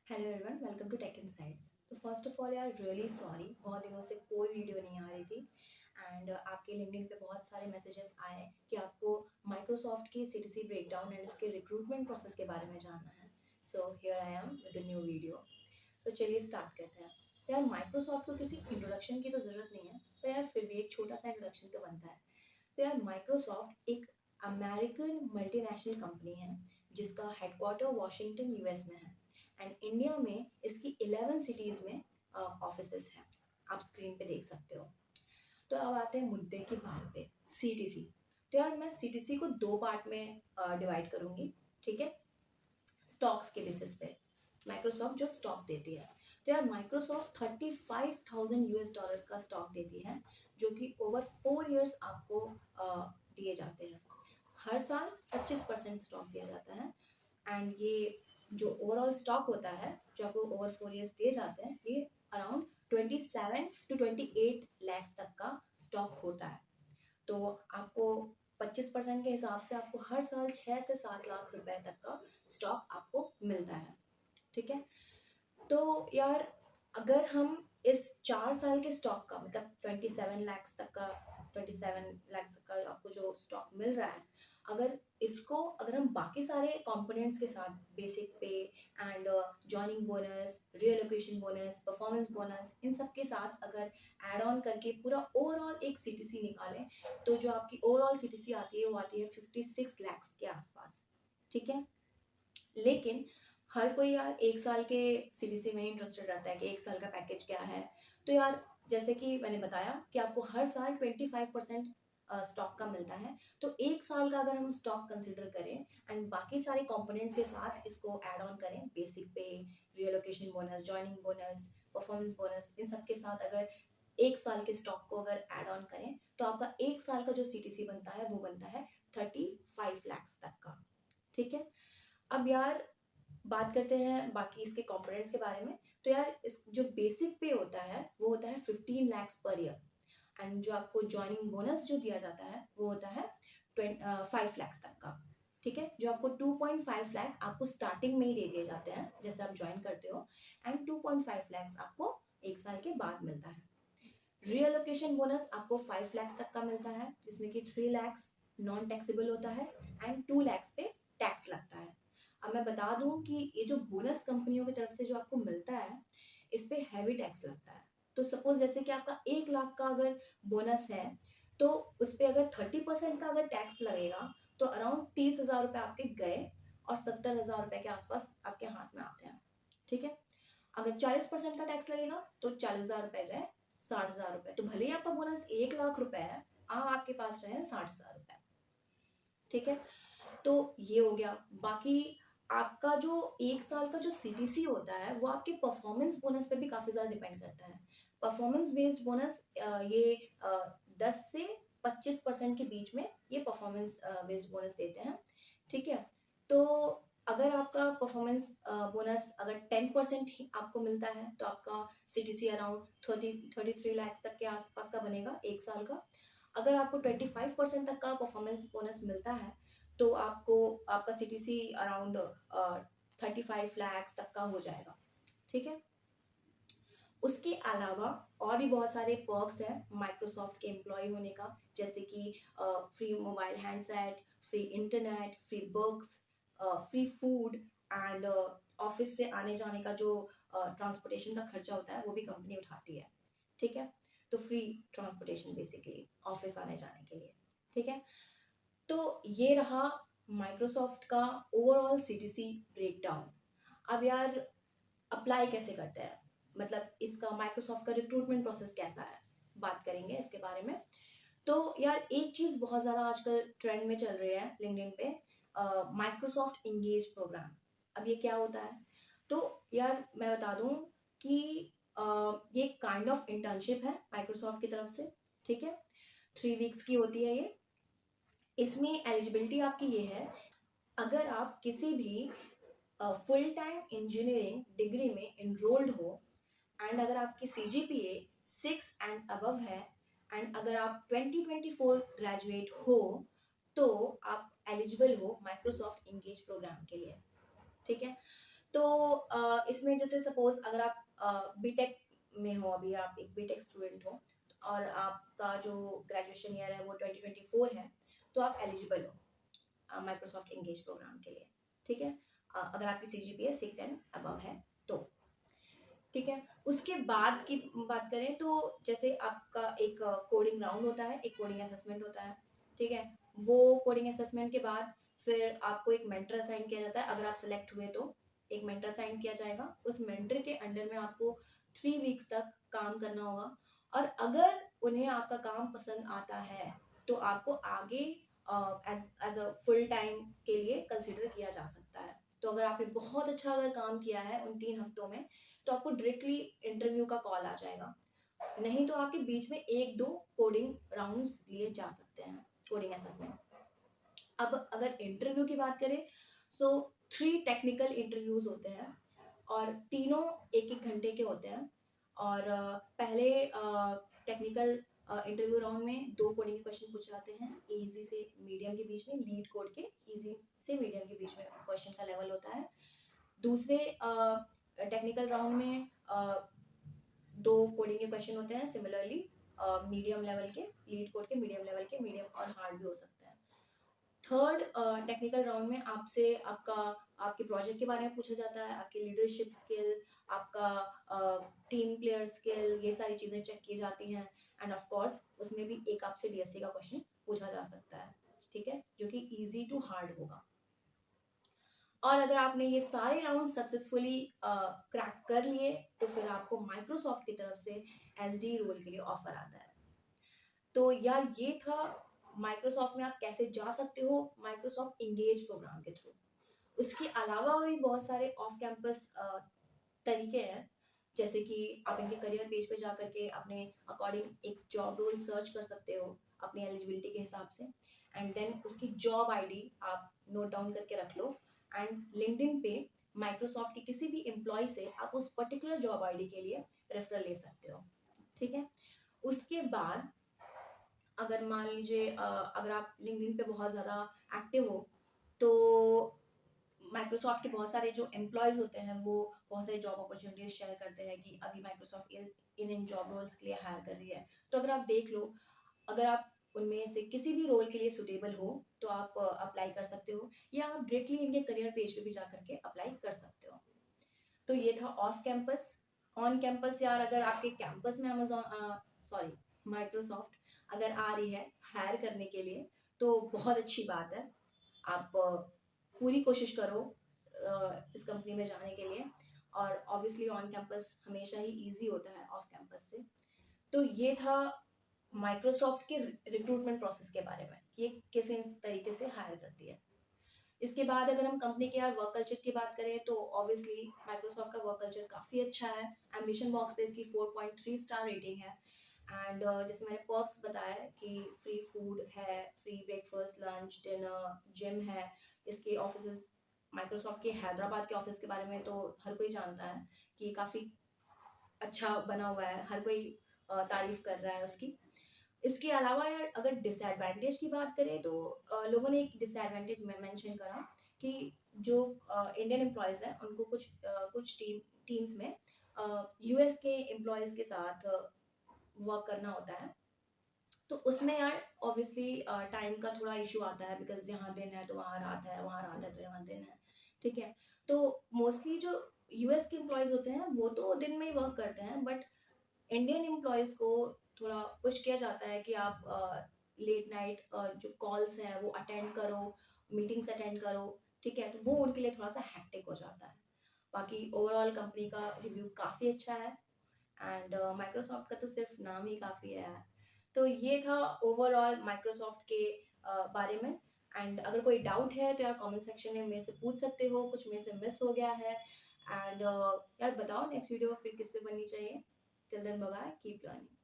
Hello everyone, welcome to Tech Insights. तो first of all यार really sorry, बहुत दिनों से कोई वीडियो नहीं आ रही थी एंड आपके लिंक्डइन पे बहुत सारे मैसेजेस आए कि आपको माइक्रोसॉफ्ट की सीटीसी ब्रेकडाउन एंड उसके रिक्रूटमेंट प्रोसेस के बारे में जानना है। So here I am with new video. तो चलिए स्टार्ट करते हैं। तो यार माइक्रोसॉफ्ट को किसी इंट्रोडक्शन की तो ज़रूरत नहीं है, पर यार फिर भी एक छोटा सा इंट्रोडक्शन तो बनता है। तो यार माइक्रोसॉफ्ट एक अमेरिकन मल्टीनेशनल कंपनी है जिसका हेडक्वार्टर वॉशिंगटन यूएस में है एंड इंडिया में इसकी 11 सिटीज़ में ऑफिसेस हैं। आप स्क्रीन पे देख सकते हो। तो अब आते हैं मुद्दे की बात पे, सीटीसी। तो यार मैं सीटीसी को दो पार्ट में डिवाइड करूंगी, ठीक है। स्टॉक्स के बेसिस पे माइक्रोसॉफ्ट जो स्टॉक देती है, तो यार माइक्रोसॉफ्ट 35,000 यूएस डॉलर्स का स्टॉक देती है जो कि ओवर 4 इयर्स आपको दिए जाते हैं। हर साल 25% स्टॉक दिया जाता है एंड ये जो ओवरऑल स्टॉक होता है जो आपको ओवर 4 इयर्स दिए जाते हैं, ये अराउंड 27 to 28 लाख तक का स्टॉक होता है। तो आपको 25% के हिसाब से आपको हर साल 6 से 7 लाख रुपए तक का स्टॉक आपको मिलता है, ठीक है। तो यार अगर हम इस 4 साल के स्टॉक का मतलब 27 लाख तक का आपको जो स्टॉक मिल रहा है, अगर हम बाकी सारे कंपोनेंट्स के साथ basic pay and joining bonus, relocation bonus, performance bonus, इन सब के साथ अगर ऐड ऑन करके पूरा ओवरऑल एक सीटीसी निकालें, तो जो आपकी ओवरऑल सीटीसी आती है वो आती है 56 लाख के आसपास, ठीक है। लेकिन हर कोई यार 1 साल के सीटीसी में इंटरेस्टेड रहता है कि 1 साल का पैकेज क्या है। तो यार जैसे कि मैंने बताया कि आपको हर साल 25% स्टॉक का मिलता है। तो 1 साल का अगर हम स्टॉक कंसिडर करें एंड बाकी सारे कंपोनेंट्स के साथ इसको ऐड ऑन करें, basic pay, relocation bonus, joining bonus, performance bonus, इन सब के साथ अगर 1 साल के स्टॉक को अगर ऐड ऑन करें, तो आपका 1 साल का जो सीटीसी बनता है वो बनता है 35 लाख तक का, ठीक है। अब यार बात करते हैं बाकी इसके कंपोनेंट्स के बारे में। तो यार इस जो बेसिक पे होता है वो होता है 15 लाख पर ईयर एंड जो आपको जॉइनिंग बोनस जो दिया जाता है वो होता है 5 लाख तक का, ठीक है। जो आपको 2.5 लाख आपको स्टार्टिंग में ही दे दिए जाते हैं जैसे आप ज्वाइन करते हो एंड 2.5 लाख आपको 1 साल के बाद मिलता है। रीअलोकेशन बोनस आपको 5 लाख तक का मिलता है जिसमें कि 3 लाख नॉन टैक्सेबल होता है एंड 2 लाख पे टैक्स लगता है। अब मैं बता दूं कि ये जो बोनस कंपनियों की तरफ से जो आपको मिलता है, इस पे हैवी टैक्स लगता है। तो सपोज जैसे कि आपका 1 लाख का अगर बोनस है, तो उस पे अगर 30% का अगर टैक्स लगेगा, तो अराउंड 30,000 रुपये आपके गए और 70,000 रुपये के आसपास आपके हाथ में आते हैं, ठीक है। अगर 40% का टैक्स लगेगा तो 40,000 रुपये गए, 60,000 रुपये। तो भले ही आपका बोनस 1 लाख रुपए है, आपके पास रहे 60,000 रुपये, ठीक है। तो ये हो गया। बाकी आपका जो 1 साल का जो सीटीसी होता है वो आपके परफॉर्मेंस बोनस पे भी काफी ज्यादा डिपेंड करता है। परफॉर्मेंस बेस्ड बोनस ये 10 से 25% के बीच में ये परफॉर्मेंस बेस्ड बोनस देते हैं, ठीक है। तो अगर आपका परफॉर्मेंस बोनस अगर 10% ही आपको मिलता है तो आपका सीटीसी अराउंड 33 लाख तक के आसपास का बनेगा 1 साल का। अगर आपको 25% तक का परफॉर्मेंस बोनस मिलता है तो आपको आपका सीटीसी अराउंड 35 लाख तक का हो जाएगा, ठीक है। उसके अलावा और भी बहुत सारे पर्क्स हैं माइक्रोसॉफ्ट के एम्प्लॉय होने का, जैसे कि free mobile handset, free internet, free books, free food and office से आने जाने का जो ट्रांसपोर्टेशन का खर्चा होता है वो भी कंपनी उठाती है, ठीक है। तो फ्री ट्रांसपोर्टेशन बेसिकली ऑफिस आने जाने के लिए, ठीक है। तो ये रहा माइक्रोसॉफ्ट का ओवरऑल सीटीसी ब्रेकडाउन। अब यार अप्लाई कैसे करते हैं, मतलब इसका माइक्रोसॉफ्ट का रिक्रूटमेंट प्रोसेस कैसा है, बात करेंगे इसके बारे में। तो यार एक चीज बहुत ज्यादा आजकल ट्रेंड में चल रही है लिंक्डइन पे, माइक्रोसॉफ्ट इंगेज प्रोग्राम। अब ये क्या होता है? तो यार मैं बता दूं कि ये काइंड ऑफ इंटर्नशिप है माइक्रोसॉफ्ट की तरफ से, ठीक है। 3 वीक्स की होती है ये। इसमें एलिजिबिलिटी आपकी ये है, अगर आप किसी भी फुल टाइम इंजीनियरिंग डिग्री में इनरोल्ड हो एंड अगर आपकी सीजीपीए 6 एंड अबव है एंड अगर आप 2024 ग्रेजुएट हो, तो आप एलिजिबल हो माइक्रोसॉफ्ट इंगेज प्रोग्राम के लिए, ठीक है। तो इसमें जैसे सपोज अगर आप बीटेक में हो, अभी आप एक बीटेक स्टूडेंट हो और आपका जो ग्रेजुएशन ईयर है वो 2024 है, तो आप एलिजिबल हो माइक्रोसॉफ्ट इंगेज प्रोग्राम के लिए। ठीक है, अगर आपकी CGPA 6 एंड अबव है तो। ठीक है, उसके बाद की बात करें तो जैसे आपका एक कोडिंग राउंड होता है, एक कोडिंग असेसमेंट होता है। ठीक है, वो कोडिंग असेसमेंट के बाद फिर आपको एक मेंटर असाइन किया जाता है। अगर आप सेलेक्ट हुए तो एक मेंटर असाइन किया जाएगा। उस मेंटर के अंडर में आपको 3 वीक्स तक काम करना होगा, और अगर उन्हें आपका काम पसंद आता है तो आपको आगे एज अ फुल टाइम के लिए कंसिडर किया जा सकता है। तो अगर आपने बहुत अच्छा अगर काम किया है उन 3 हफ्तों में, तो आपको डायरेक्टली इंटरव्यू का कॉल आ जाएगा। नहीं तो आपके बीच में 1-2 कोडिंग राउंड्स लिए जा सकते हैं, कोडिंग असेसमेंट। अब अगर इंटरव्यू की बात करें, सो 3 टेक्निकल इंटरव्यूज होते हैं और तीनों 1-1 घंटे के होते हैं। और पहले टेक्निकल इंटरव्यू राउंड में 2 कोडिंग के क्वेश्चन पूछे जाते हैं, इजी से मीडियम के बीच में, लीड कोड के इजी से मीडियम के बीच में क्वेश्चन का लेवल होता है। दूसरे टेक्निकल राउंड में 2 कोडिंग के क्वेश्चन होते हैं सिमिलरली मीडियम लेवल के, लीड कोड के मीडियम लेवल के, मीडियम और हार्ड भी हो सकते हैं। थर्ड टेक्निकल राउंड में आपसे आपके प्रोजेक्ट के बारे में पूछा जाता है, आपकी लीडरशिप स्किल, आपका टीम प्लेयर स्किल, ये सारी चीज़ें चेक की जाती हैं। एंड ऑफ कोर्स उसमें भी एक आपसे DSA का क्वेश्चन पूछा जा सकता है। ठीक है, जो कि इजी टू हार्ड होगा। और अगर आपने ये सारे राउंड सक्सेसफुली क्रैक कर लिए तो फिर आपको माइक्रोसॉफ्ट की तरफ से SD रोल के लिए ऑफर आता है। तो यार ये था माइक्रोसॉफ्ट में आप कैसे जा सकते हो माइक्रोसॉफ्ट इंगेज प्रोग्राम के थ्रू। उसके अलावा भी बहुत सारे ऑफ कैंपस तरीके हैं, जैसे कि आप इनके करियर पेज पे जा करके अपने अकॉर्डिंग एक जॉब रोल सर्च कर सकते हो अपनी एलिजिबिलिटी के हिसाब से। एंड देन उसकी जॉब आईडी आप नोट डाउन करके रख लो, एंड लिंक्डइन पे माइक्रोसॉफ्ट के किसी भी एम्प्लॉय से आप उस पर्टिकुलर जॉब आईडी के लिए रेफरल ले सकते हो। ठीक है, उसके बाद अगर मान लीजिए अगर आप लिंक्डइन पे बहुत ज़्यादा एक्टिव हो, तो माइक्रोसॉफ्ट के बहुत सारे जो एम्प्लॉयज़ होते हैं वो बहुत सारी जॉब अपॉर्चुनिटीज शेयर करते हैं कि अभी माइक्रोसॉफ्ट इन जॉब रोल्स के लिए हायर कर रही है। तो अगर आप देख लो, अगर आप उनमें से किसी भी रोल के लिए सुटेबल हो तो आप अप्लाई कर सकते हो, या आप डायरेक्टली इनके करियर पेज पे भी जा करके अप्लाई कर सकते हो। तो ये था ऑफ कैंपस। ऑन कैंपस यार, अगर आपके कैंपस में अमेजोन सॉरी माइक्रोसॉफ्ट अगर आ रही है हायर करने के लिए तो बहुत अच्छी बात है। आप पूरी कोशिश करो इस कंपनी में जाने के लिए। और ऑब्वियसली ऑन कैंपस हमेशा ही इजी होता है ऑफ कैंपस से। तो ये था माइक्रोसॉफ्ट के रिक्रूटमेंट प्रोसेस के बारे में कि ये किस तरीके से हायर करती है। इसके बाद अगर हम कंपनी के यार वर्क कल्चर की बात करें तो ऑब्वियसली माइक्रोसॉफ्ट का वर्क कल्चर काफ़ी अच्छा है। एम्बिशन बॉक्स पे इसकी 4.3 स्टार रेटिंग है। एंड जैसे मैंने पर्क्स बताया है कि फ्री फूड है, free breakfast, lunch, dinner, gym है। इसके ऑफिस माइक्रोसॉफ्ट के हैदराबाद के ऑफिस के बारे में तो हर कोई जानता है कि काफ़ी अच्छा बना हुआ है, हर कोई तारीफ कर रहा है उसकी। इसके अलावा यार अगर डिसएडवांटेज की बात करें तो लोगों ने एक डिसएडवांटेज में मेंशन करा कि जो इंडियन एम्प्लॉयज़ हैं उनको कुछ टीम्स में US के एम्प्लॉयज़ के साथ वर्क करना होता है। तो उसमें यार ऑब्वियसली टाइम का थोड़ा इशू आता है, बिकॉज यहाँ दिन है तो वहाँ रात है, वहाँ रात है तो यहाँ दिन है। ठीक है, तो मोस्टली जो US के एम्प्लॉयज़ होते हैं वो तो दिन में ही वर्क करते हैं, बट इंडियन एम्प्लॉयज़ को थोड़ा पुश किया जाता है कि आप लेट नाइट जो कॉल्स हैं वो अटेंड करो, मीटिंग्स अटेंड करो। ठीक है, तो वो उनके लिए थोड़ा सा हैक्टिक हो जाता है। बाकी ओवरऑल कंपनी का रिव्यू काफ़ी अच्छा है। एंड माइक्रोसॉफ्ट का तो सिर्फ नाम ही काफ़ी है यार। तो ये था ओवरऑल माइक्रोसॉफ्ट के बारे में। एंड अगर कोई डाउट है तो यार कमेंट सेक्शन में मेरे से पूछ सकते हो, कुछ मेरे से मिस हो गया है। एंड यार बताओ नेक्स्ट वीडियो फिर किससे बननी चाहिए। Till then bye bye, keep learning.